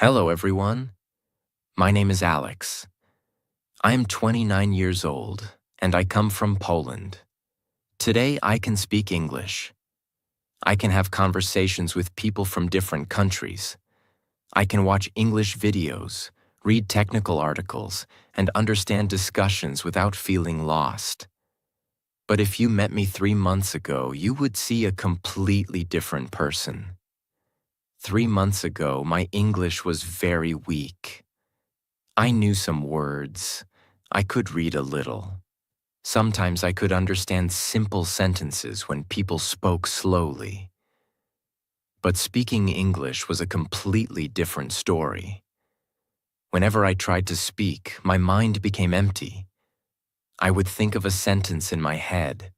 Hello, everyone. My name is Alex. I am 29 years old, and I come from Poland. Today, I can speak English. I can have conversations with people from different countries. I can watch English videos, read technical articles, and understand discussions without feeling lost. But if you met me 3 months ago, you would see a completely different person. 3 months ago, my English was very weak. I knew some words. I could read a little. Sometimes I could understand simple sentences when people spoke slowly. But speaking English was a completely different story. Whenever I tried to speak, my mind became empty. I would think of a sentence in my head,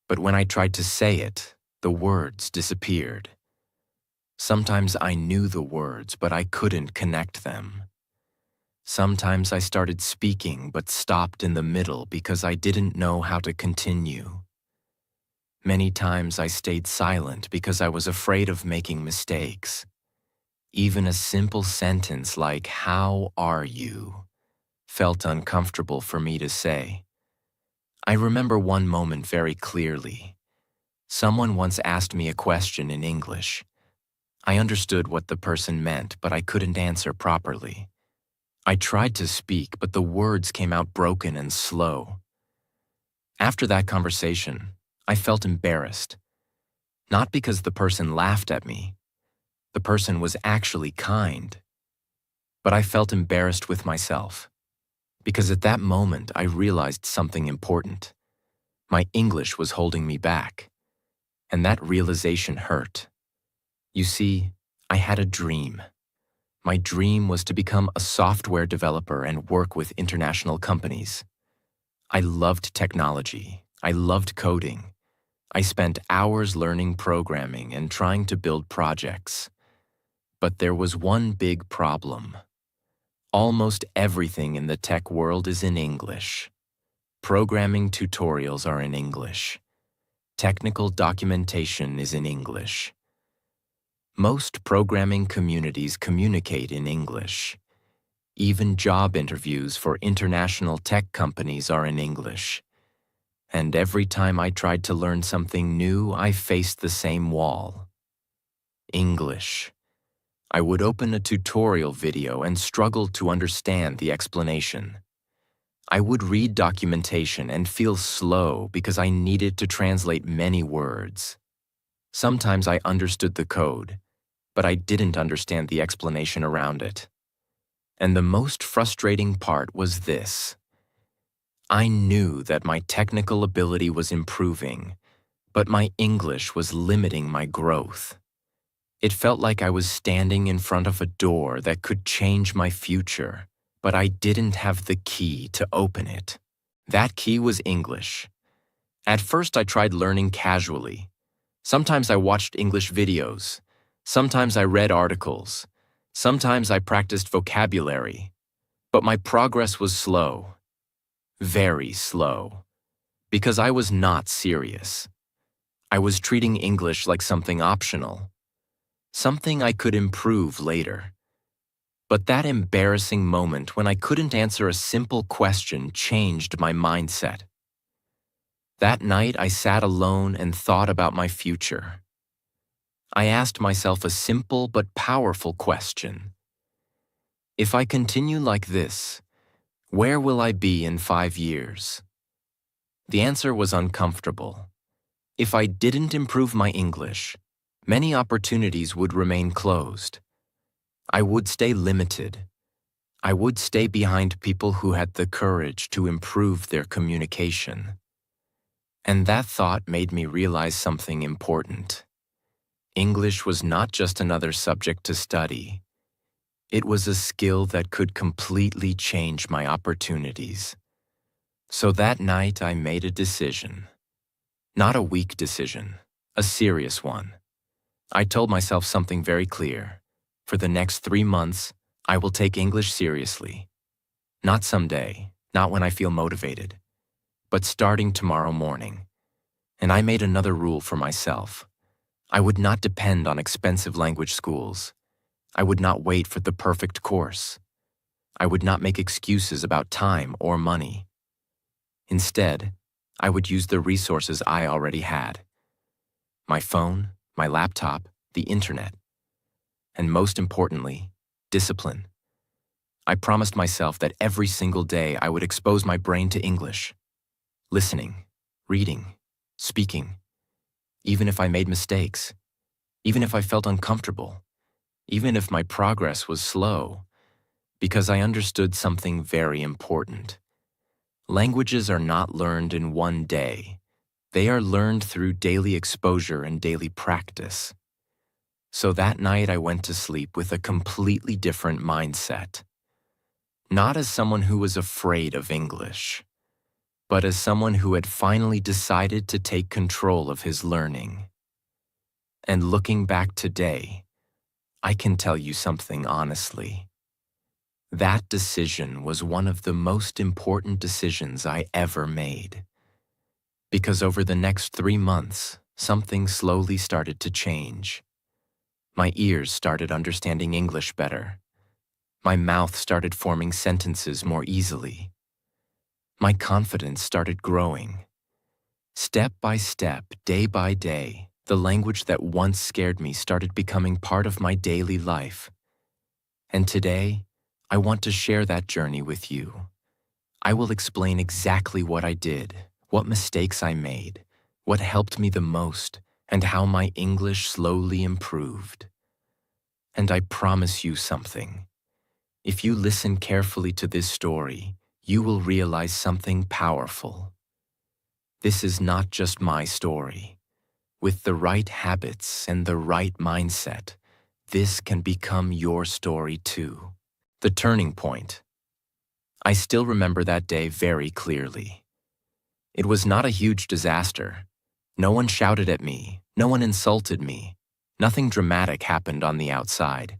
but when I tried to say it, the words disappeared. Sometimes I knew the words, but I couldn't connect them. Sometimes I started speaking but stopped in the middle because I didn't know how to continue. Many times I stayed silent because I was afraid of making mistakes. Even a simple sentence like, "How are you?" felt uncomfortable for me to say. I remember one moment very clearly. Someone once asked me a question in English. I understood what the person meant, but I couldn't answer properly. I tried to speak, but the words came out broken and slow. After that conversation, I felt embarrassed. Not because the person laughed at me. The person was actually kind. But I felt embarrassed with myself. Because at that moment, I realized something important. My English was holding me back. And that realization hurt. You see, I had a dream. My dream was to become a software developer and work with international companies. I loved technology. I loved coding. I spent hours learning programming and trying to build projects. But there was one big problem. Almost everything in the tech world is in English. Programming tutorials are in English. Technical documentation is in English. Most programming communities communicate in English. Even job interviews for international tech companies are in English. And every time I tried to learn something new, I faced the same wall. English. I would open a tutorial video and struggle to understand the explanation. I would read documentation and feel slow because I needed to translate many words. Sometimes I understood the code, but I didn't understand the explanation around it. And the most frustrating part was this. I knew that my technical ability was improving, but my English was limiting my growth. It felt like I was standing in front of a door that could change my future, but I didn't have the key to open it. That key was English. At first, I tried learning casually. Sometimes I watched English videos. Sometimes I read articles. Sometimes I practiced vocabulary. But my progress was slow. Very slow. Because I was not serious. I was treating English like something optional. Something I could improve later. But that embarrassing moment when I couldn't answer a simple question changed my mindset. That night, I sat alone and thought about my future. I asked myself a simple but powerful question. If I continue like this, where will I be in 5 years? The answer was uncomfortable. If I didn't improve my English, many opportunities would remain closed. I would stay limited. I would stay behind people who had the courage to improve their communication. And that thought made me realize something important. English was not just another subject to study. It was a skill that could completely change my opportunities. So that night I made a decision. Not a weak decision, a serious one. I told myself something very clear. For the next 3 months, I will take English seriously. Not someday, not when I feel motivated, but starting tomorrow morning. And I made another rule for myself. I would not depend on expensive language schools. I would not wait for the perfect course. I would not make excuses about time or money. Instead, I would use the resources I already had: my phone, my laptop, the internet, and most importantly, discipline. I promised myself that every single day I would expose my brain to English, listening, reading, speaking, even if I made mistakes, even if I felt uncomfortable, even if my progress was slow, because I understood something very important. Languages are not learned in one day. They are learned through daily exposure and daily practice. So that night I went to sleep with a completely different mindset. Not as someone who was afraid of English, but as someone who had finally decided to take control of his learning. And looking back today, I can tell you something honestly. That decision was one of the most important decisions I ever made. Because over the next 3 months, something slowly started to change. My ears started understanding English better. My mouth started forming sentences more easily. My confidence started growing. Step by step, day by day, the language that once scared me started becoming part of my daily life. And today, I want to share that journey with you. I will explain exactly what I did, what mistakes I made, what helped me the most, and how my English slowly improved. And I promise you something. If you listen carefully to this story, you will realize something powerful. This is not just my story. With the right habits and the right mindset, this can become your story too. The turning point. I still remember that day very clearly. It was not a huge disaster. No one shouted at me, no one insulted me, nothing dramatic happened on the outside.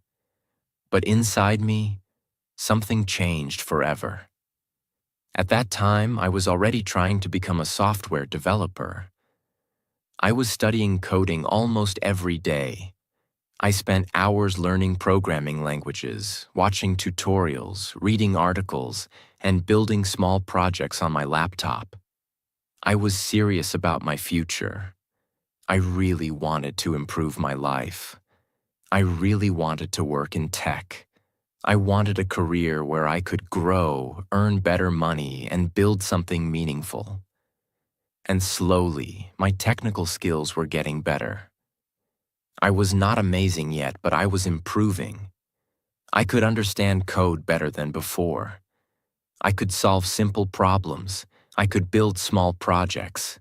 But inside me, something changed forever. At that time, I was already trying to become a software developer. I was studying coding almost every day. I spent hours learning programming languages, watching tutorials, reading articles, and building small projects on my laptop. I was serious about my future. I really wanted to improve my life. I really wanted to work in tech. I wanted a career where I could grow, earn better money, and build something meaningful. And slowly, my technical skills were getting better. I was not amazing yet, but I was improving. I could understand code better than before. I could solve simple problems. I could build small projects.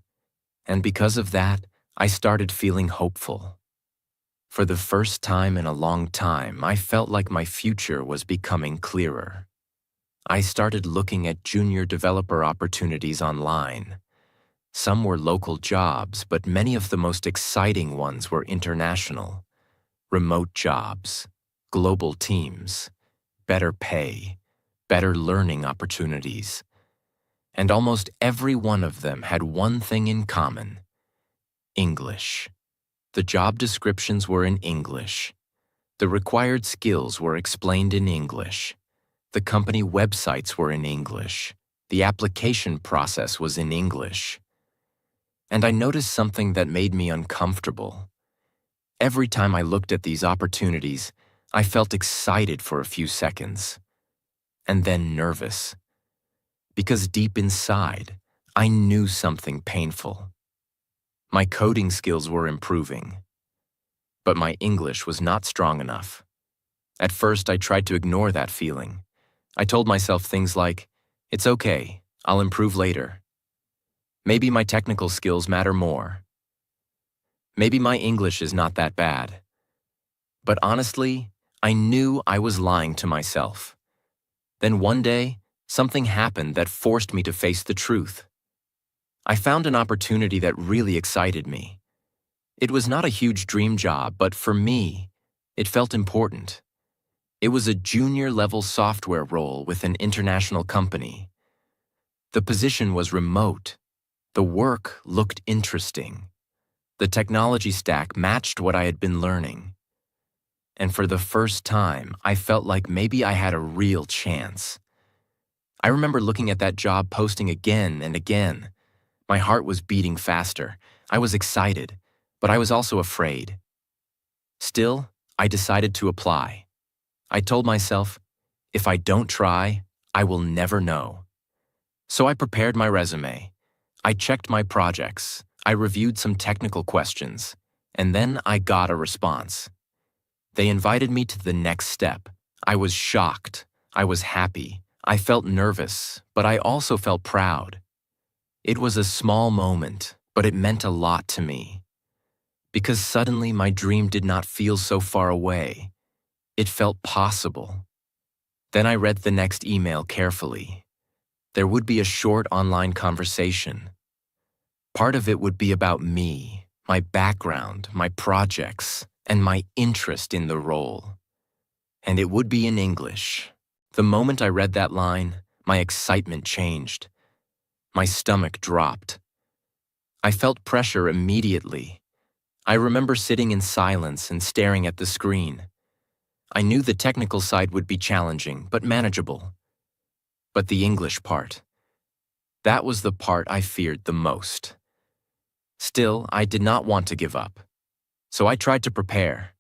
And because of that, I started feeling hopeful. For the first time in a long time, I felt like my future was becoming clearer. I started looking at junior developer opportunities online. Some were local jobs, but many of the most exciting ones were international. Remote jobs, global teams, better pay, better learning opportunities. And almost every one of them had one thing in common: English. The job descriptions were in English. The required skills were explained in English. The company websites were in English. The application process was in English. And I noticed something that made me uncomfortable. Every time I looked at these opportunities, I felt excited for a few seconds, and then nervous. Because deep inside, I knew something painful. My coding skills were improving, but my English was not strong enough. At first, I tried to ignore that feeling. I told myself things like, "It's okay, I'll improve later. Maybe my technical skills matter more. Maybe my English is not that bad." But honestly, I knew I was lying to myself. Then one day, something happened that forced me to face the truth. I found an opportunity that really excited me. It was not a huge dream job, but for me, it felt important. It was a junior-level software role with an international company. The position was remote. The work looked interesting. The technology stack matched what I had been learning. and for the first time, I felt like maybe I had a real chance. I remember looking at that job posting again and again. My heart was beating faster. I was excited, but I was also afraid. Still, I decided to apply. I told myself, if I don't try, I will never know. So I prepared my resume. I checked my projects. I reviewed some technical questions. And then I got a response. They invited me to the next step. I was shocked. I was happy. I felt nervous, but I also felt proud. It was a small moment, but it meant a lot to me. Because suddenly my dream did not feel so far away. It felt possible. Then I read the next email carefully. There would be a short online conversation. Part of it would be about me, my background, my projects, and my interest in the role. And it would be in English. The moment I read that line, my excitement changed. My stomach dropped. I felt pressure immediately. I remember sitting in silence and staring at the screen. I knew the technical side would be challenging, but manageable. But the English part, that was the part I feared the most. Still, I did not want to give up. So I tried to prepare.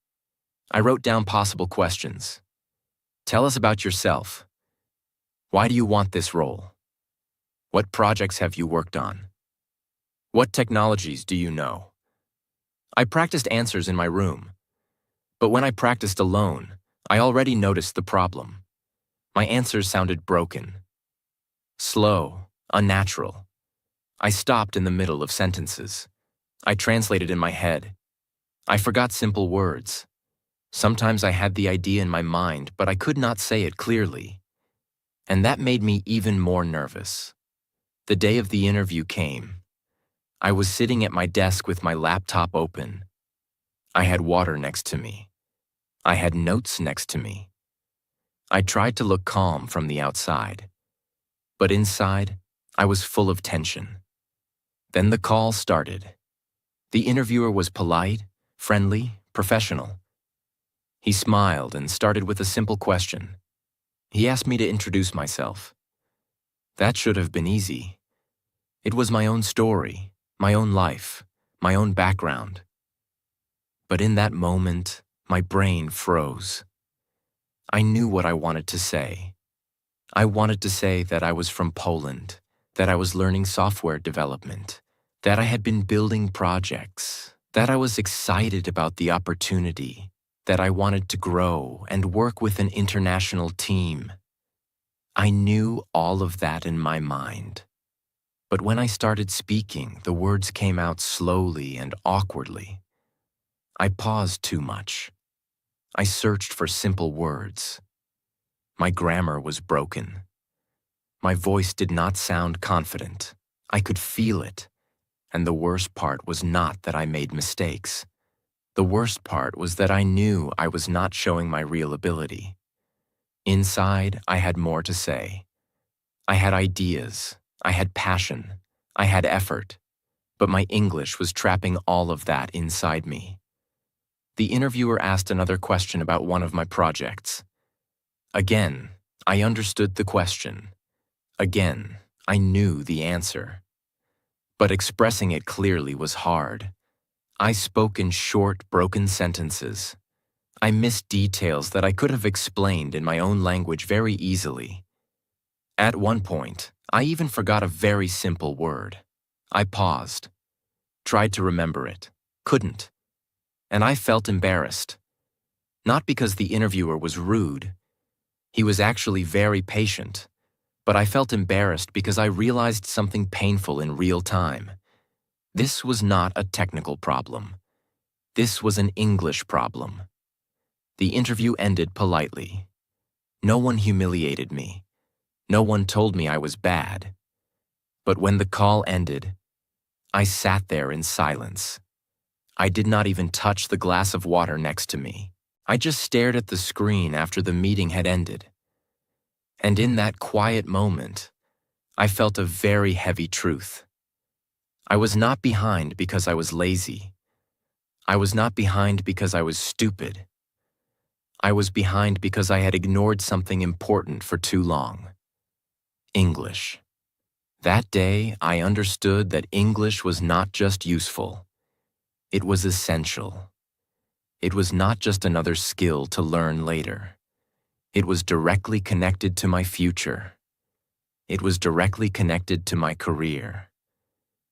I wrote down possible questions. Tell us about yourself. Why do you want this role? What projects have you worked on? What technologies do you know? I practiced answers in my room. But when I practiced alone, I already noticed the problem. My answers sounded broken. Slow, unnatural. I stopped in the middle of sentences. I translated in my head. I forgot simple words. Sometimes I had the idea in my mind, but I could not say it clearly. And that made me even more nervous. The day of the interview came. I was sitting at my desk with my laptop open. I had water next to me. I had notes next to me. I tried to look calm from the outside. But inside, I was full of tension. Then the call started. The interviewer was polite, friendly, professional. He smiled and started with a simple question. He asked me to introduce myself. That should have been easy. It was my own story, my own life, my own background. But in that moment, my brain froze. I knew what I wanted to say. I wanted to say that I was from Poland, that I was learning software development, that I had been building projects, that I was excited about the opportunity, that I wanted to grow and work with an international team. I knew all of that in my mind. But when I started speaking, the words came out slowly and awkwardly. I paused too much. I searched for simple words. My grammar was broken. My voice did not sound confident. I could feel it. And the worst part was not that I made mistakes. The worst part was that I knew I was not showing my real ability. Inside, I had more to say. I had ideas. I had passion. I had effort. But my English was trapping all of that inside me. The interviewer asked another question about one of my projects. Again, I understood the question. Again, I knew the answer. But expressing it clearly was hard. I spoke in short, broken sentences. I missed details that I could have explained in my own language very easily. At one point, I even forgot a very simple word. I paused, tried to remember it, couldn't. And I felt embarrassed. Not because the interviewer was rude. He was actually very patient. But I felt embarrassed because I realized something painful in real time. This was not a technical problem. This was an English problem. The interview ended politely. No one humiliated me. No one told me I was bad. But when the call ended, I sat there in silence. I did not even touch the glass of water next to me. I just stared at the screen after the meeting had ended. And in that quiet moment, I felt a very heavy truth. I was not behind because I was lazy. I was not behind because I was stupid. I was behind because I had ignored something important for too long. English. That day, I understood that English was not just useful. It was essential. It was not just another skill to learn later. It was directly connected to my future. It was directly connected to my career.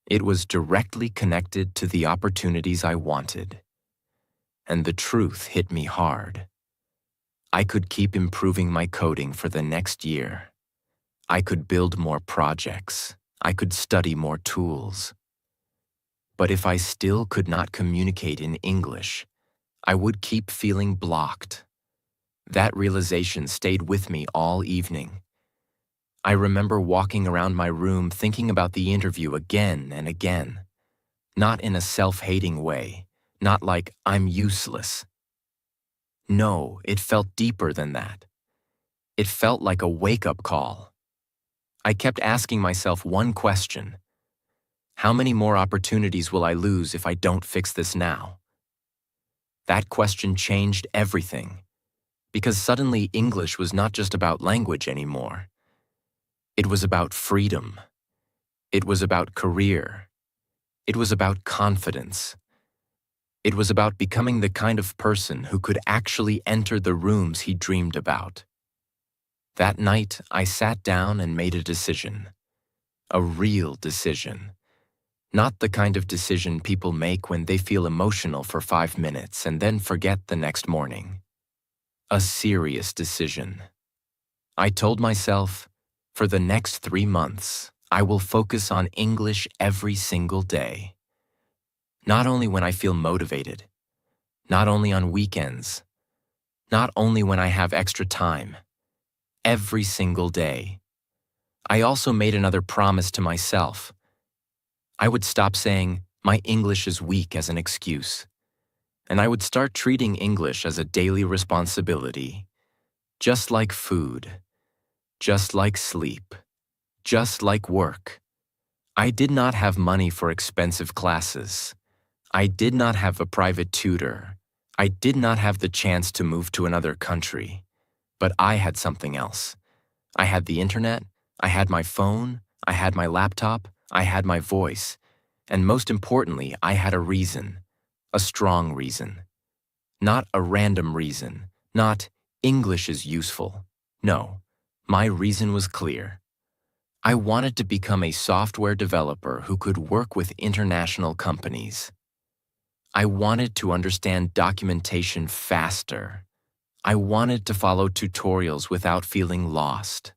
It was directly connected to the opportunities I wanted. And the truth hit me hard. I could keep improving my coding for the next year. I could build more projects. I could study more tools. But if I still could not communicate in English, I would keep feeling blocked. That realization stayed with me all evening. I remember walking around my room thinking about the interview again and again. Not in a self-hating way, not like I'm useless. No, it felt deeper than that. It felt like a wake-up call. I kept asking myself one question. How many more opportunities will I lose if I don't fix this now? That question changed everything, because suddenly English was not just about language anymore. It was about freedom. It was about career. It was about confidence. It was about becoming the kind of person who could actually enter the rooms he dreamed about. That night, I sat down and made a decision. A real decision. Not the kind of decision people make when they feel emotional for 5 minutes and then forget the next morning. A serious decision. I told myself, for the next 3 months, I will focus on English every single day. Not only when I feel motivated, not only on weekends, not only when I have extra time, every single day. I also made another promise to myself. I would stop saying, my English is weak as an excuse, and I would start treating English as a daily responsibility, just like food, just like sleep, just like work. I did not have money for expensive classes. I did not have a private tutor. I did not have the chance to move to another country. But I had something else. I had the internet, I had my phone, I had my laptop, I had my voice, and most importantly, I had a reason, a strong reason. Not a random reason, not English is useful. No, my reason was clear. I wanted to become a software developer who could work with international companies. I wanted to understand documentation faster. I wanted to follow tutorials without feeling lost.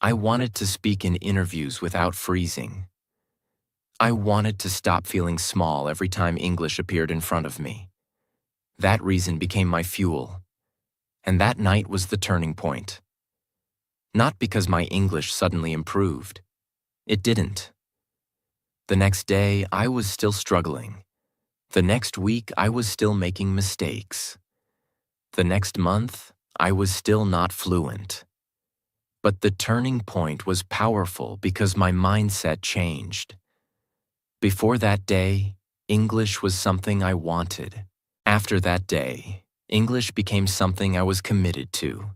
I wanted to speak in interviews without freezing. I wanted to stop feeling small every time English appeared in front of me. That reason became my fuel. And that night was the turning point. Not because my English suddenly improved. It didn't. The next day, I was still struggling. The next week, I was still making mistakes. The next month, I was still not fluent. But the turning point was powerful because my mindset changed. Before that day, English was something I wanted. After that day, English became something I was committed to.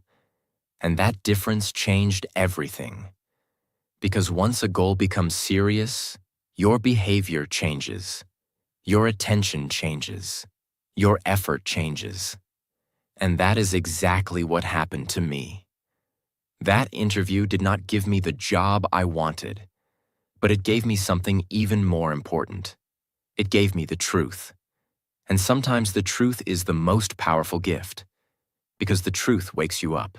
And that difference changed everything. Because once a goal becomes serious, your behavior changes. Your attention changes. Your effort changes. And that is exactly what happened to me. That interview did not give me the job I wanted, but it gave me something even more important. It gave me the truth. And sometimes the truth is the most powerful gift, because the truth wakes you up.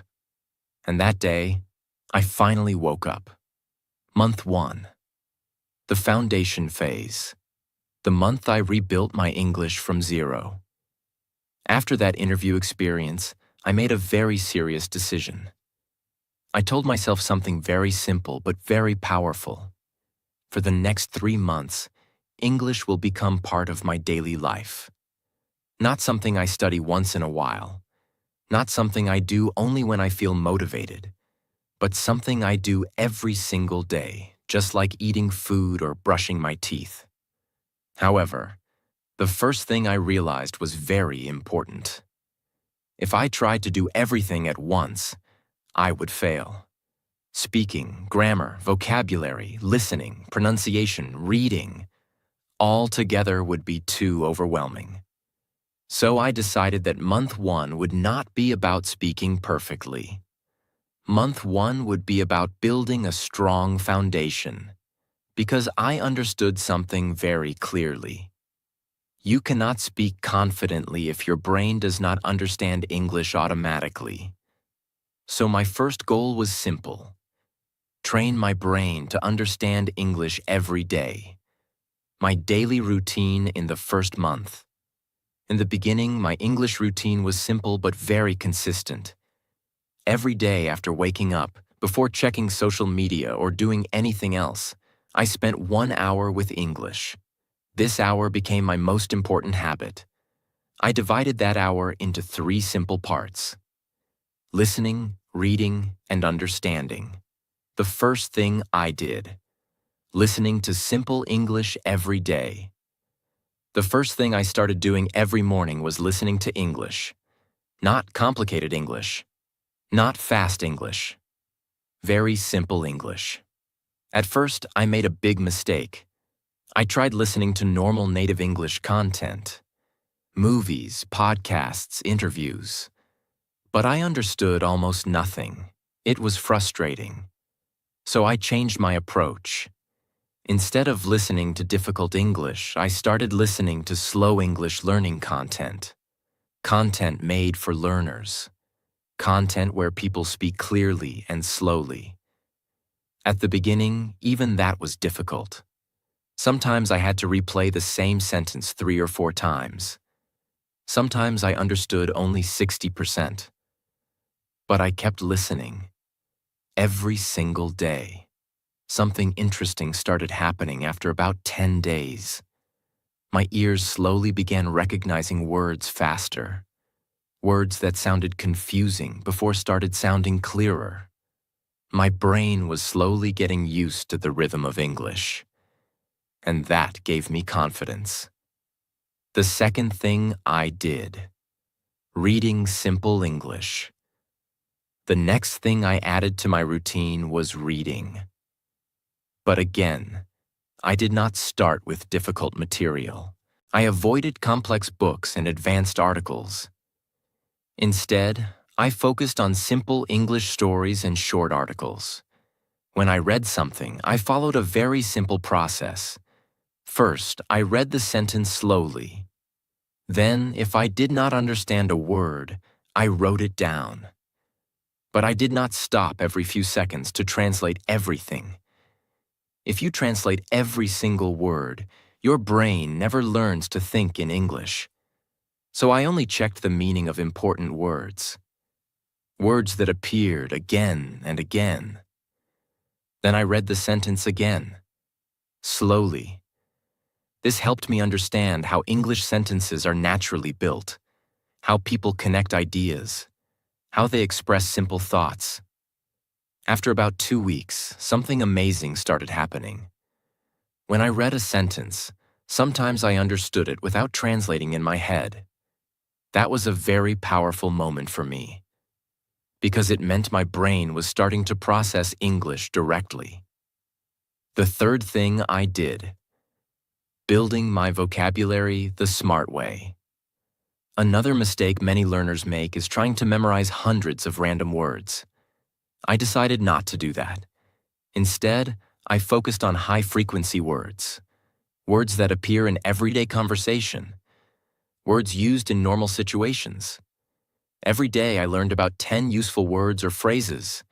And that day, I finally woke up. Month 1. The foundation phase. The month I rebuilt my English from zero. After that interview experience, I made a very serious decision. I told myself something very simple but very powerful. For the next 3 months, English will become part of my daily life. Not something I study once in a while. Not something I do only when I feel motivated. But something I do every single day, just like eating food or brushing my teeth. However, the first thing I realized was very important. If I tried to do everything at once, I would fail. Speaking, grammar, vocabulary, listening, pronunciation, reading, all together would be too overwhelming. So I decided that month 1 would not be about speaking perfectly. Month 1 would be about building a strong foundation, because I understood something very clearly. You cannot speak confidently if your brain does not understand English automatically. So my first goal was simple: train my brain to understand English every day. My daily routine in the first month. In the beginning, my English routine was simple but very consistent. Every day after waking up, before checking social media or doing anything else, I spent 1 hour with English. This hour became my most important habit. I divided that hour into 3 simple parts: listening, reading, and understanding. The first thing I did: listening to simple English every day. The first thing I started doing every morning was listening to English. Not complicated English. Not fast English. Very simple English. At first, I made a big mistake. I tried listening to normal native English content. Movies, podcasts, interviews. But I understood almost nothing. It was frustrating. So I changed my approach. Instead of listening to difficult English, I started listening to slow English learning content. Content made for learners. Content where people speak clearly and slowly. At the beginning, even that was difficult. Sometimes I had to replay the same sentence 3 or 4 times. Sometimes I understood only 60%. But I kept listening. Every single day. Something interesting started happening after about 10 days. My ears slowly began recognizing words faster. Words that sounded confusing before started sounding clearer. My brain was slowly getting used to the rhythm of English. And that gave me confidence. The second thing I did: reading simple English. The next thing I added to my routine was reading. But again, I did not start with difficult material. I avoided complex books and advanced articles. Instead, I focused on simple English stories and short articles. When I read something, I followed a very simple process. First, I read the sentence slowly. Then, if I did not understand a word, I wrote it down. But I did not stop every few seconds to translate everything. If you translate every single word, your brain never learns to think in English. So I only checked the meaning of important words. Words that appeared again and again. Then I read the sentence again, slowly. This helped me understand how English sentences are naturally built, how people connect ideas, how they express simple thoughts. After about 2 weeks, something amazing started happening. When I read a sentence, sometimes I understood it without translating in my head. That was a very powerful moment for me, because it meant my brain was starting to process English directly. The third thing I did: building my vocabulary the smart way. Another mistake many learners make is trying to memorize hundreds of random words. I decided not to do that. Instead, I focused on high-frequency words. Words that appear in everyday conversation. Words used in normal situations. Every day I learned about 10 useful words or phrases.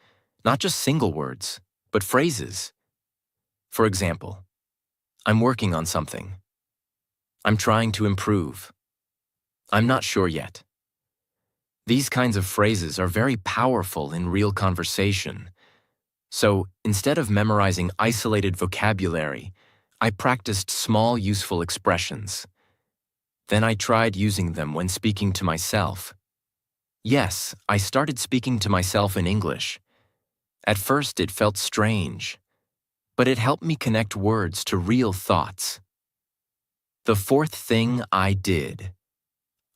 Not just single words, but phrases. For example, I'm working on something. I'm trying to improve. I'm not sure yet. These kinds of phrases are very powerful in real conversation. So, instead of memorizing isolated vocabulary, I practiced small useful expressions. Then I tried using them when speaking to myself. Yes, I started speaking to myself in English. At first it felt strange, but it helped me connect words to real thoughts. The fourth thing I did: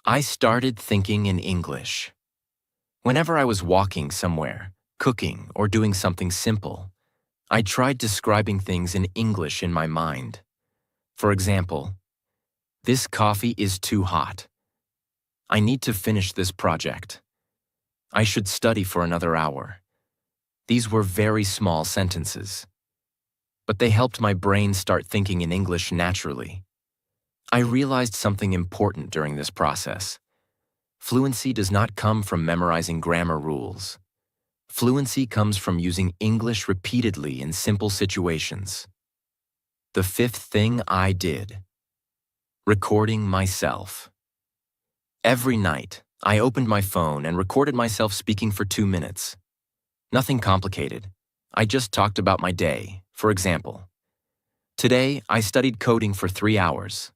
I started thinking in English. Whenever I was walking somewhere, cooking, or doing something simple, I tried describing things in English in my mind. For example, this coffee is too hot. I need to finish this project. I should study for another hour. These were very small sentences, but they helped my brain start thinking in English naturally. I realized something important during this process. Fluency does not come from memorizing grammar rules. Fluency comes from using English repeatedly in simple situations. The fifth thing I did: recording myself. Every night, I opened my phone and recorded myself speaking for 2 minutes. Nothing complicated. I just talked about my day. For example, today I studied coding for 3 hours.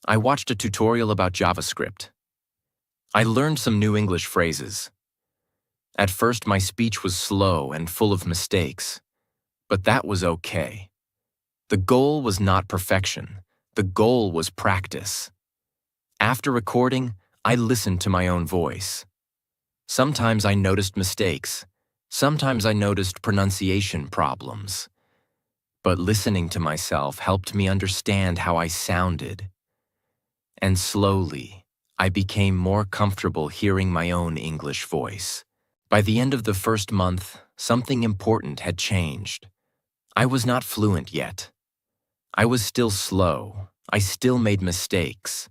I watched a tutorial about JavaScript. I learned some new English phrases. At first, my speech was slow and full of mistakes, but that was okay. The goal was not perfection. The goal was practice. After recording, I listened to my own voice. Sometimes I noticed mistakes. Sometimes I noticed pronunciation problems. But listening to myself helped me understand how I sounded. And slowly, I became more comfortable hearing my own English voice. By the end of the first month, something important had changed. I was not fluent yet. I was still slow. I still made mistakes.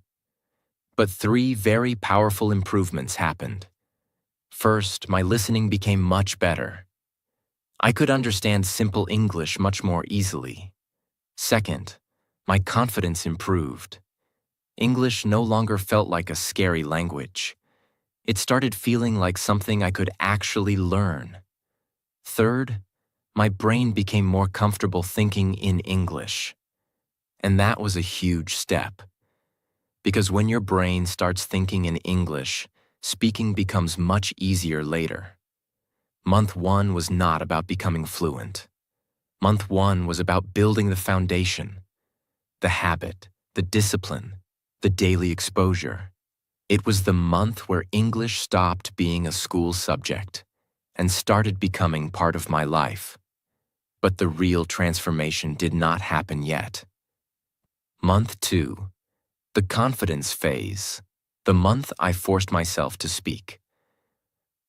But 3 very powerful improvements happened. First, my listening became much better. I could understand simple English much more easily. Second, my confidence improved. English no longer felt like a scary language. It started feeling like something I could actually learn. Third, my brain became more comfortable thinking in English. And that was a huge step. Because when your brain starts thinking in English, speaking becomes much easier later. Month 1 was not about becoming fluent. Month 1 was about building the foundation, the habit, the discipline, the daily exposure. It was the month where English stopped being a school subject and started becoming part of my life. But the real transformation did not happen yet. Month 2, the confidence phase, the month I forced myself to speak.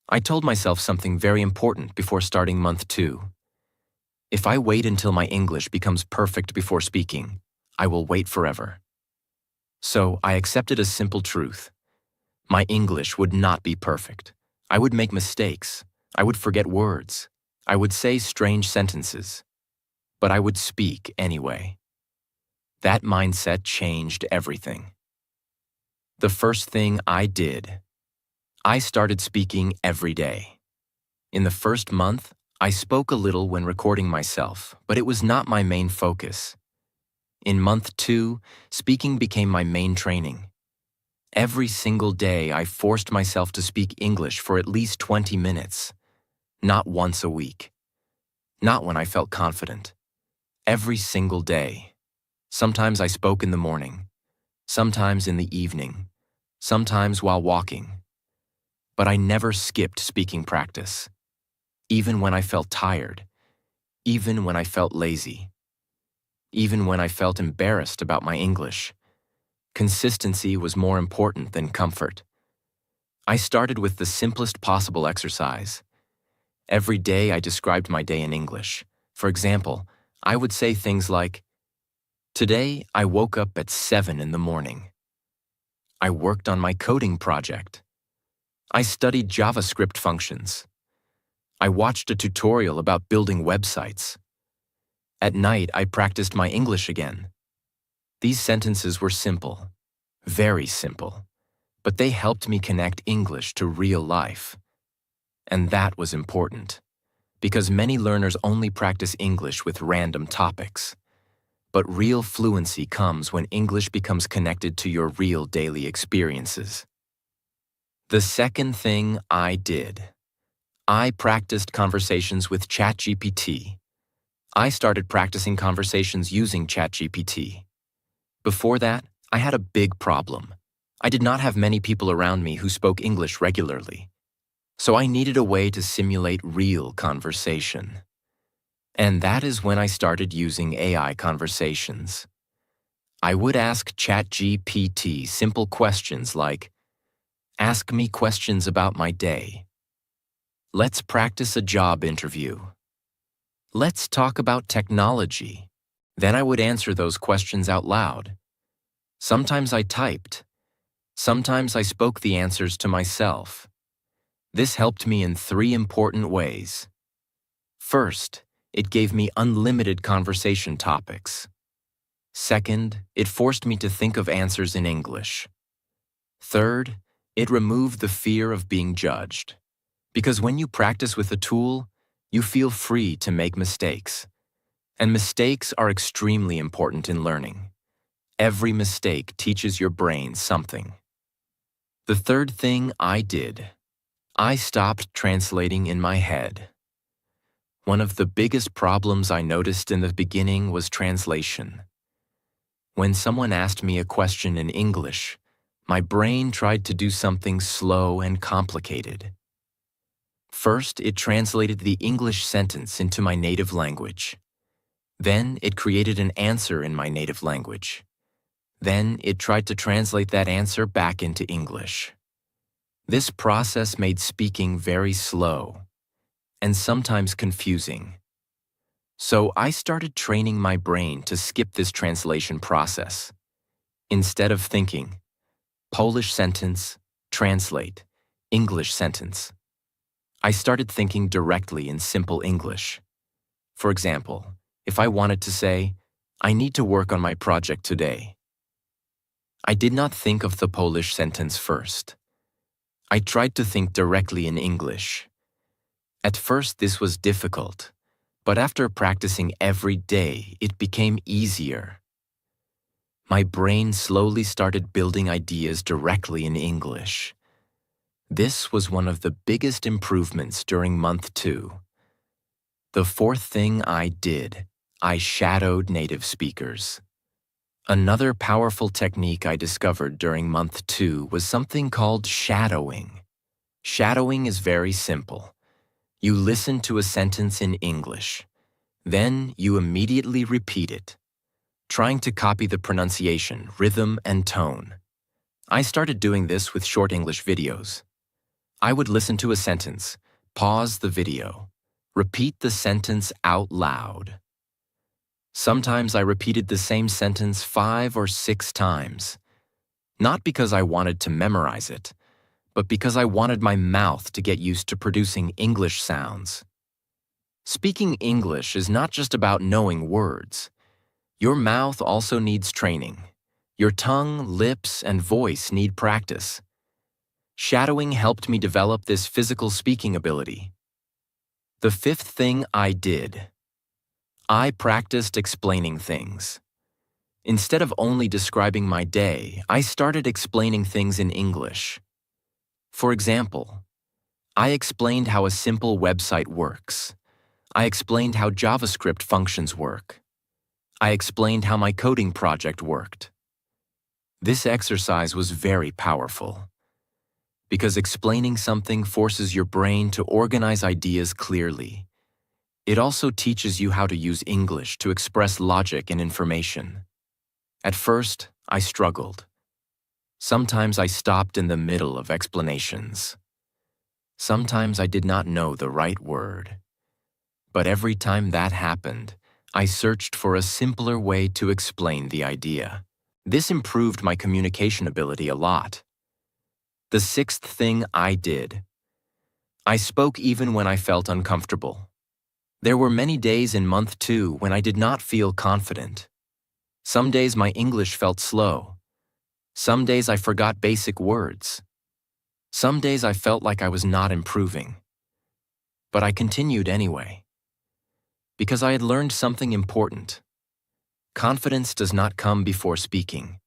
I told myself something very important before starting month 2. If I wait until my English becomes perfect before speaking, I will wait forever. So I accepted a simple truth. My English would not be perfect. I would make mistakes. I would forget words. I would say strange sentences. But I would speak anyway. That mindset changed everything. The first thing I did: I started speaking every day. In the first month, I spoke a little when recording myself, but it was not my main focus. In month 2, speaking became my main training. Every single day, I forced myself to speak English for at least 20 minutes. Not once a week. Not when I felt confident. Every single day. Sometimes I spoke in the morning. Sometimes in the evening. Sometimes while walking. But I never skipped speaking practice. Even when I felt tired. Even when I felt lazy. Even when I felt embarrassed about my English. Consistency was more important than comfort. I started with the simplest possible exercise. Every day I described my day in English. For example, I would say things like, "Today I woke up at 7 in the morning. I worked on my coding project. I studied JavaScript functions. I watched a tutorial about building websites. At night I practiced my English again." These sentences were simple, very simple, but they helped me connect English to real life. And that was important, because many learners only practice English with random topics. But real fluency comes when English becomes connected to your real daily experiences. The second thing I did: I practiced conversations with ChatGPT. I started practicing conversations using ChatGPT. Before that, I had a big problem. I did not have many people around me who spoke English regularly. So I needed a way to simulate real conversation. And that is when I started using AI conversations. I would ask ChatGPT simple questions like, "Ask me questions about my day." "Let's practice a job interview." "Let's talk about technology." Then I would answer those questions out loud. Sometimes I typed. Sometimes I spoke the answers to myself. This helped me in 3 important ways. First, it gave me unlimited conversation topics. Second, it forced me to think of answers in English. Third, it removed the fear of being judged. Because when you practice with a tool, you feel free to make mistakes. And mistakes are extremely important in learning. Every mistake teaches your brain something. The third thing I did, I stopped translating in my head. One of the biggest problems I noticed in the beginning was translation. When someone asked me a question in English, my brain tried to do something slow and complicated. First, it translated the English sentence into my native language. Then, it created an answer in my native language. Then, it tried to translate that answer back into English. This process made speaking very slow and sometimes confusing. So I started training my brain to skip this translation process. Instead of thinking, Polish sentence, translate, English sentence, I started thinking directly in simple English. For example, if I wanted to say, "I need to work on my project today," I did not think of the Polish sentence first. I tried to think directly in English. At first, this was difficult, but after practicing every day, it became easier. My brain slowly started building ideas directly in English. This was one of the biggest improvements during month 2. The fourth thing I did, I shadowed native speakers. Another powerful technique I discovered during month 2 was something called shadowing. Shadowing is very simple. You listen to a sentence in English. Then you immediately repeat it, trying to copy the pronunciation, rhythm, and tone. I started doing this with short English videos. I would listen to a sentence, pause the video, repeat the sentence out loud. Sometimes I repeated the same sentence 5 or 6 times, not because I wanted to memorize it, but because I wanted my mouth to get used to producing English sounds. Speaking English is not just about knowing words. Your mouth also needs training. Your tongue, lips, and voice need practice. Shadowing helped me develop this physical speaking ability. The fifth thing I did, I practiced explaining things. Instead of only describing my day, I started explaining things in English. For example, I explained how a simple website works. I explained how JavaScript functions work. I explained how my coding project worked. This exercise was very powerful because explaining something forces your brain to organize ideas clearly. It also teaches you how to use English to express logic and information. At first, I struggled. Sometimes I stopped in the middle of explanations. Sometimes I did not know the right word. But every time that happened, I searched for a simpler way to explain the idea. This improved my communication ability a lot. The sixth thing I did, I spoke even when I felt uncomfortable. There were many days in month 2 when I did not feel confident. Some days my English felt slow. Some days I forgot basic words. Some days I felt like I was not improving. But I continued anyway. Because I had learned something important. Confidence does not come before speaking.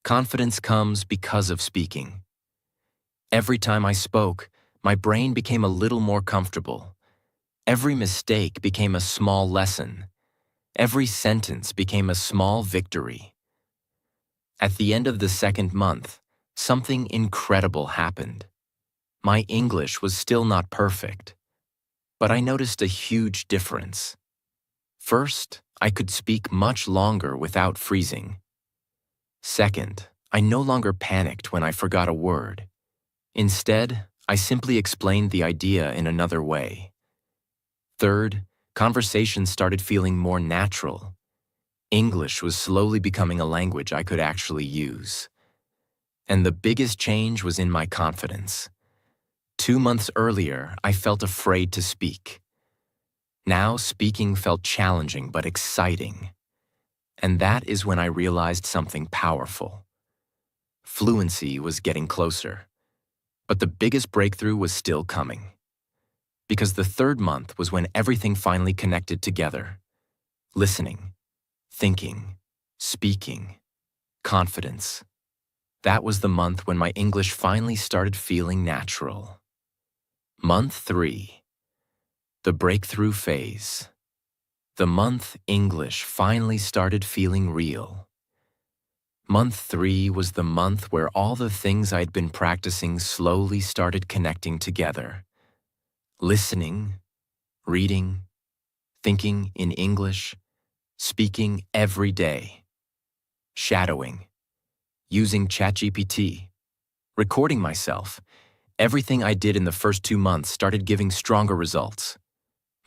Confidence comes because of speaking. Every time I spoke, my brain became a little more comfortable. Every mistake became a small lesson. Every sentence became a small victory. At the end of the second month, something incredible happened. My English was still not perfect, but I noticed a huge difference. First, I could speak much longer without freezing. Second, I no longer panicked when I forgot a word. Instead, I simply explained the idea in another way. Third, conversations started feeling more natural. English was slowly becoming a language I could actually use. And the biggest change was in my confidence. 2 months earlier, I felt afraid to speak. Now, speaking felt challenging but exciting. And that is when I realized something powerful. Fluency was getting closer. But the biggest breakthrough was still coming. Because the 3rd month was when everything finally connected together. Listening, thinking, speaking, confidence. That was the month when my English finally started feeling natural. Month 3. The breakthrough phase. The month English finally started feeling real. Month 3 was the month where all the things I'd been practicing slowly started connecting together. Listening, reading, thinking in English, speaking every day, shadowing, using ChatGPT, recording myself. Everything I did in the first 2 months started giving stronger results.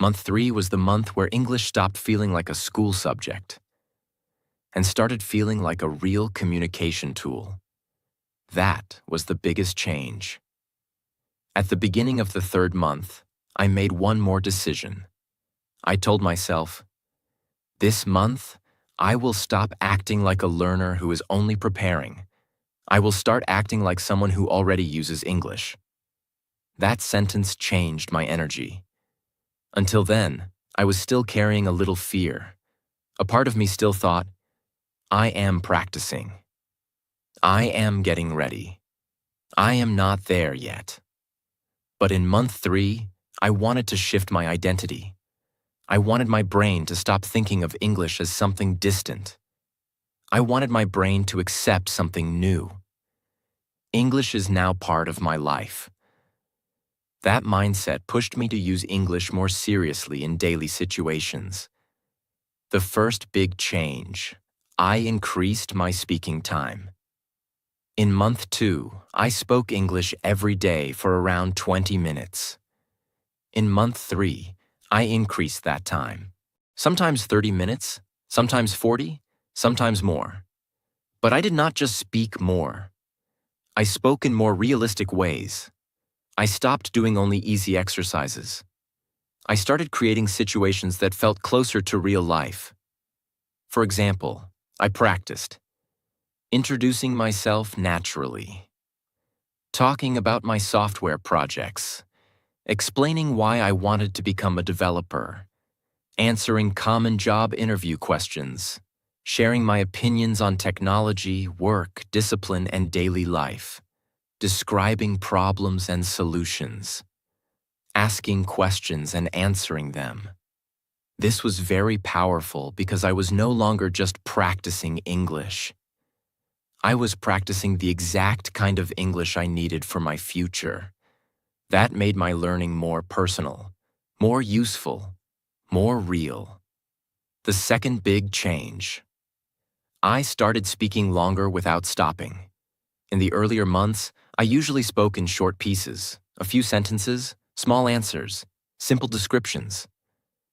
Month 3 was the month where English stopped feeling like a school subject and started feeling like a real communication tool. That was the biggest change. At the beginning of the 3rd month, I made one more decision. I told myself, this month, I will stop acting like a learner who is only preparing. I will start acting like someone who already uses English. That sentence changed my energy. Until then, I was still carrying a little fear. A part of me still thought, I am practicing. I am getting ready. I am not there yet. But in month 3, I wanted to shift my identity. I wanted my brain to stop thinking of English as something distant. I wanted my brain to accept something new. English is now part of my life. That mindset pushed me to use English more seriously in daily situations. The first big change, I increased my speaking time. In month 2, I spoke English every day for around 20 minutes. In month 3, I increased that time. Sometimes 30 minutes, sometimes 40, sometimes more. But I did not just speak more. I spoke in more realistic ways. I stopped doing only easy exercises. I started creating situations that felt closer to real life. For example, I practiced introducing myself naturally, talking about my software projects, explaining why I wanted to become a developer, answering common job interview questions, sharing my opinions on technology, work, discipline, and daily life, describing problems and solutions, asking questions and answering them. This was very powerful because I was no longer just practicing English. I was practicing the exact kind of English I needed for my future. That made my learning more personal, more useful, more real. The second big change. I started speaking longer without stopping. In the earlier months, I usually spoke in short pieces, a few sentences, small answers, simple descriptions.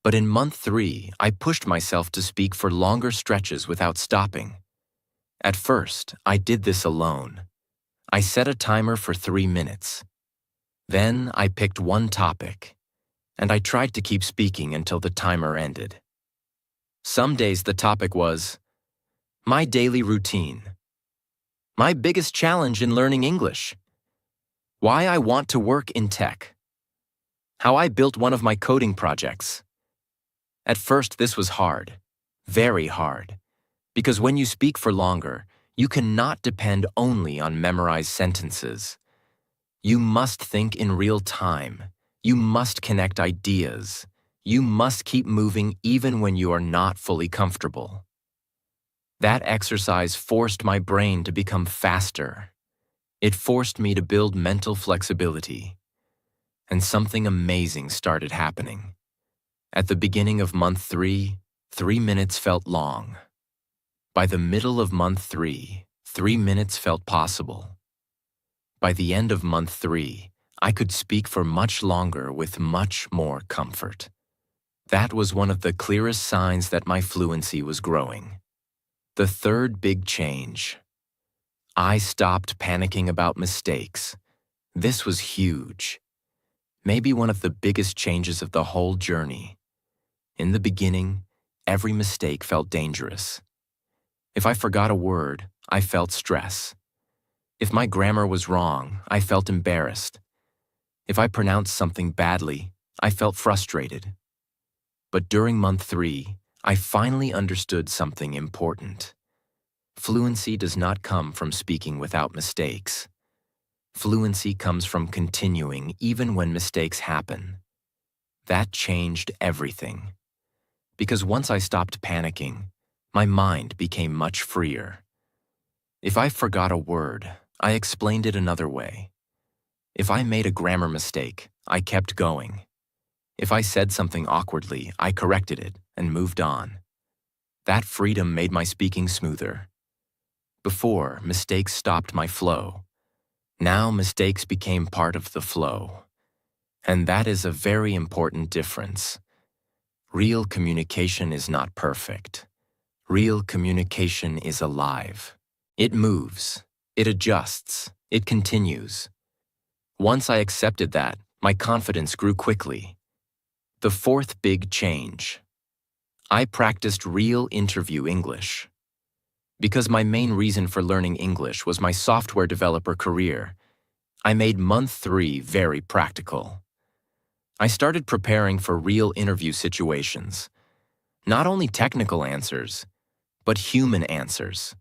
But in month 3, I pushed myself to speak for longer stretches without stopping. At first, I did this alone. I set a timer for 3 minutes. Then I picked one topic, and I tried to keep speaking until the timer ended. Some days the topic was my daily routine, my biggest challenge in learning English, why I want to work in tech, how I built one of my coding projects. At first, this was hard, very hard, because when you speak for longer, you cannot depend only on memorized sentences. You must think in real time. You must connect ideas. You must keep moving even when you are not fully comfortable. That exercise forced my brain to become faster. It forced me to build mental flexibility, and something amazing started happening. At the beginning of month 3, 3 minutes felt long. By the middle of month 3, 3 minutes felt possible. By the end of month 3, I could speak for much longer with much more comfort. That was one of the clearest signs that my fluency was growing. The third big change. I stopped panicking about mistakes. This was huge. Maybe one of the biggest changes of the whole journey. In the beginning, every mistake felt dangerous. If I forgot a word, I felt stress. If my grammar was wrong, I felt embarrassed. If I pronounced something badly, I felt frustrated. But during month 3, I finally understood something important. Fluency does not come from speaking without mistakes. Fluency comes from continuing even when mistakes happen. That changed everything. Because once I stopped panicking, my mind became much freer. If I forgot a word, I explained it another way. If I made a grammar mistake, I kept going. If I said something awkwardly, I corrected it and moved on. That freedom made my speaking smoother. Before, mistakes stopped my flow. Now mistakes became part of the flow. And that is a very important difference. Real communication is not perfect. Real communication is alive. It moves, it adjusts, it continues. Once I accepted that, my confidence grew quickly. The fourth big change. I practiced real interview English. Because my main reason for learning English was my software developer career, I made month 3 very practical. I started preparing for real interview situations. Not only technical answers, but human answers.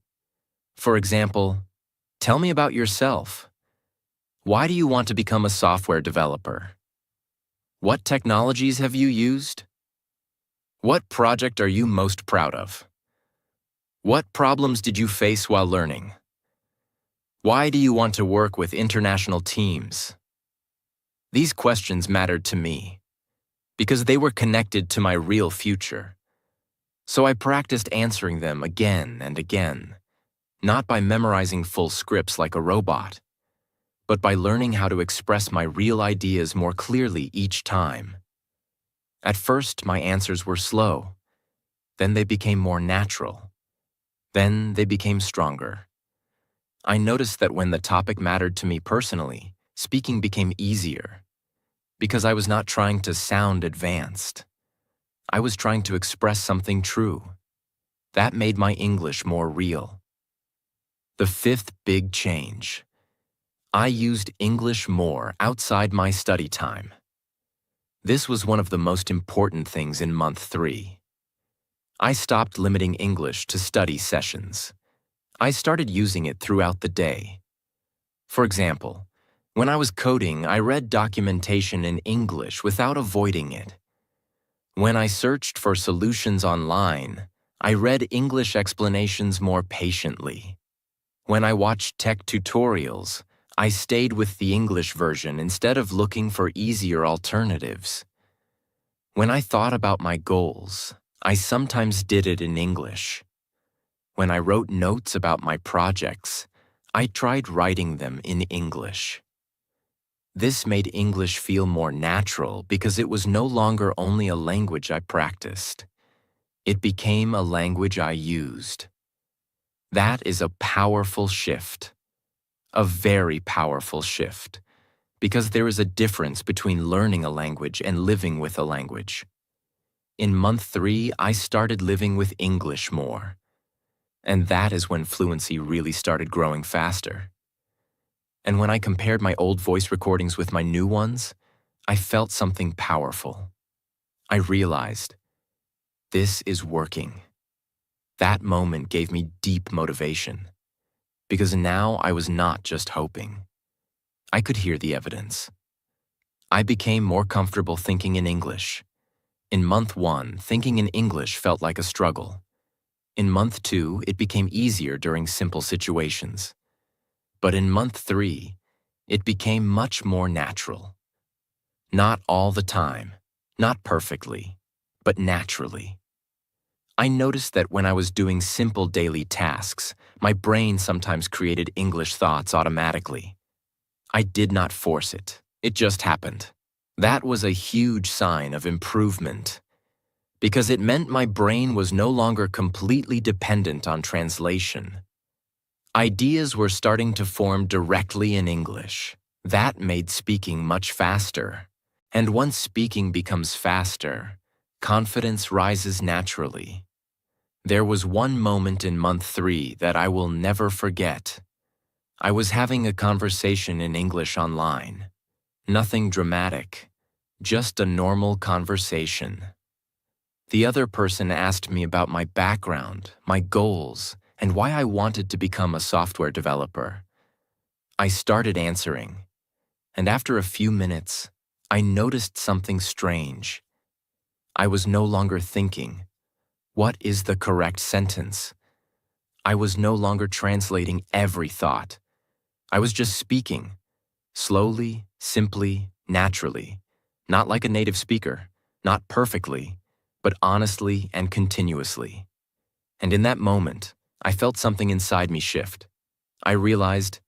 For example, tell me about yourself. Why do you want to become a software developer? What technologies have you used? What project are you most proud of? What problems did you face while learning? Why do you want to work with international teams? These questions mattered to me because they were connected to my real future. So I practiced answering them again and again, not by memorizing full scripts like a robot, but by learning how to express my real ideas more clearly each time. At first, my answers were slow. Then they became more natural. Then they became stronger. I noticed that when the topic mattered to me personally, speaking became easier. Because I was not trying to sound advanced. I was trying to express something true. That made my English more real. The fifth big change. I used English more outside my study time. This was one of the most important things in month 3. I stopped limiting English to study sessions. I started using it throughout the day. For example, when I was coding, I read documentation in English without avoiding it. When I searched for solutions online, I read English explanations more patiently. When I watched tech tutorials, I stayed with the English version instead of looking for easier alternatives. When I thought about my goals, I sometimes did it in English. When I wrote notes about my projects, I tried writing them in English. This made English feel more natural because it was no longer only a language I practiced. It became a language I used. That is a powerful shift. A very powerful shift. Because there is a difference between learning a language and living with a language. In month 3, I started living with English more. And that is when fluency really started growing faster. And when I compared my old voice recordings with my new ones, I felt something powerful. I realized, this is working. That moment gave me deep motivation, because now I was not just hoping. I could hear the evidence. I became more comfortable thinking in English. In month 1, thinking in English felt like a struggle. In month 2, it became easier during simple situations. But in month 3, it became much more natural. Not all the time, not perfectly, but naturally. I noticed that when I was doing simple daily tasks, my brain sometimes created English thoughts automatically. I did not force it. It just happened. That was a huge sign of improvement, because it meant my brain was no longer completely dependent on translation. Ideas were starting to form directly in English. That made speaking much faster. And once speaking becomes faster, confidence rises naturally. There was one moment in month 3 that I will never forget. I was having a conversation in English online. Nothing dramatic, just a normal conversation. The other person asked me about my background, my goals, and why I wanted to become a software developer. I started answering, and after a few minutes, I noticed something strange. I was no longer thinking, what is the correct sentence? I was no longer translating every thought. I was just speaking, slowly, simply, naturally, not like a native speaker, not perfectly, but honestly and continuously. And in that moment, I felt something inside me shift. I realized,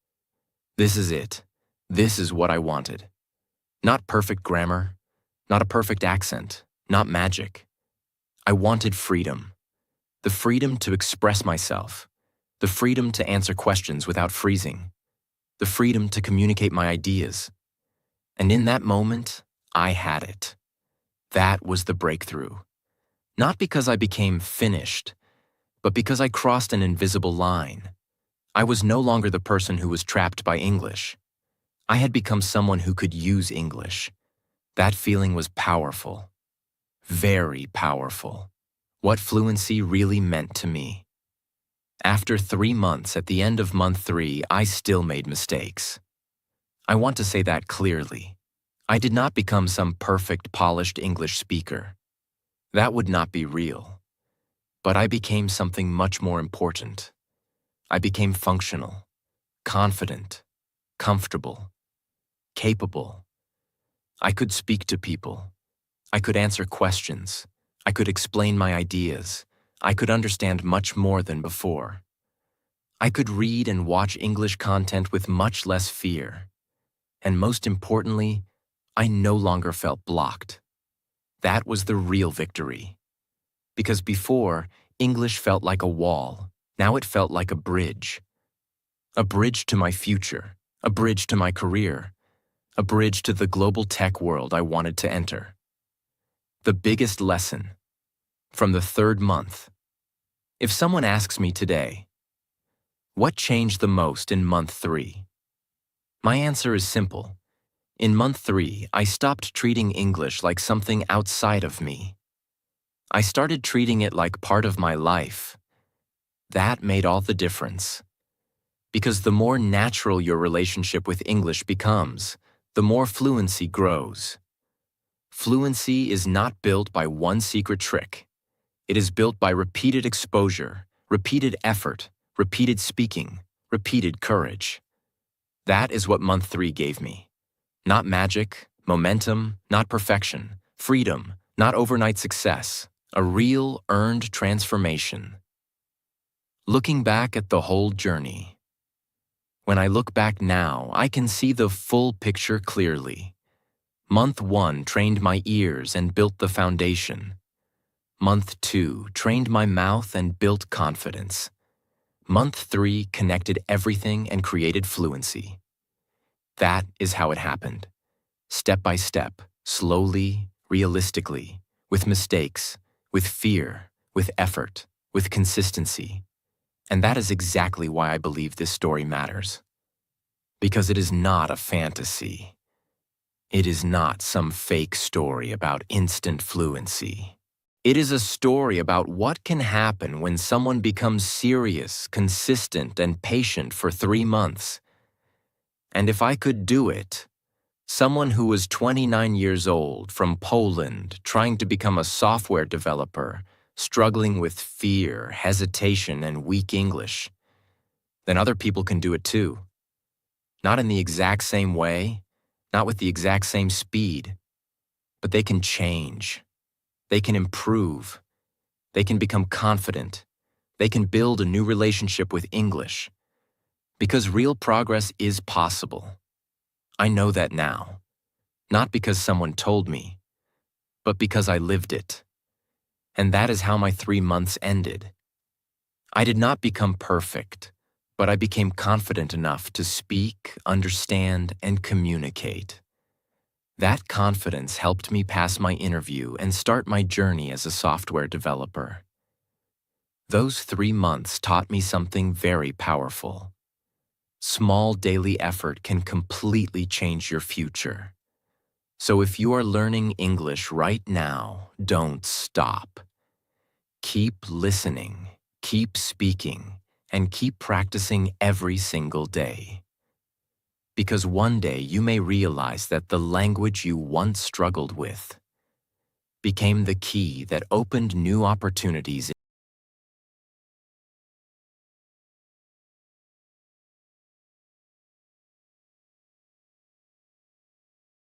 this is it. This is what I wanted. Not perfect grammar, not a perfect accent, not magic. I wanted freedom. The freedom to express myself. The freedom to answer questions without freezing. The freedom to communicate my ideas. And in that moment, I had it. That was the breakthrough. Not because I became finished, but because I crossed an invisible line. I was no longer the person who was trapped by English. I had become someone who could use English. That feeling was powerful. Very powerful. What fluency really meant to me. After 3 months, at the end of month 3, I still made mistakes. I want to say that clearly. I did not become some perfect, polished English speaker. That would not be real. But I became something much more important. I became functional, confident, comfortable, capable. I could speak to people. I could answer questions. I could explain my ideas. I could understand much more than before. I could read and watch English content with much less fear. And most importantly, I no longer felt blocked. That was the real victory. Because before, English felt like a wall. Now it felt like a bridge. A bridge to my future. A bridge to my career. A bridge to the global tech world I wanted to enter. The biggest lesson. From the 3rd month. If someone asks me today, what changed the most in month 3? My answer is simple. In month 3, I stopped treating English like something outside of me. I started treating it like part of my life. That made all the difference. Because the more natural your relationship with English becomes, the more fluency grows. Fluency is not built by one secret trick. It is built by repeated exposure, repeated effort, repeated speaking, repeated courage. That is what month 3 gave me. Not magic, momentum, not perfection, freedom, not overnight success, a real earned transformation. Looking back at the whole journey. When I look back now, I can see the full picture clearly. Month 1 trained my ears and built the foundation. Month 2 trained my mouth and built confidence. Month 3 connected everything and created fluency. That is how it happened. Step by step, slowly, realistically, with mistakes, with fear, with effort, with consistency. And that is exactly why I believe this story matters. Because it is not a fantasy. It is not some fake story about instant fluency. It is a story about what can happen when someone becomes serious, consistent, and patient for 3 months. And if I could do it, someone who was 29 years old, from Poland, trying to become a software developer, struggling with fear, hesitation, and weak English, then other people can do it too. Not in the exact same way, not with the exact same speed, but they can change. They can improve. They can become confident. They can build a new relationship with English. Because real progress is possible. I know that now. Not because someone told me, but because I lived it. And that is how my 3 months ended. I did not become perfect, but I became confident enough to speak, understand, and communicate. That confidence helped me pass my interview and start my journey as a software developer. Those 3 months taught me something very powerful. Small daily effort can completely change your future. So if you are learning English right now, don't stop. Keep listening, keep speaking, and keep practicing every single day. Because one day you may realize that the language you once struggled with became the key that opened new opportunities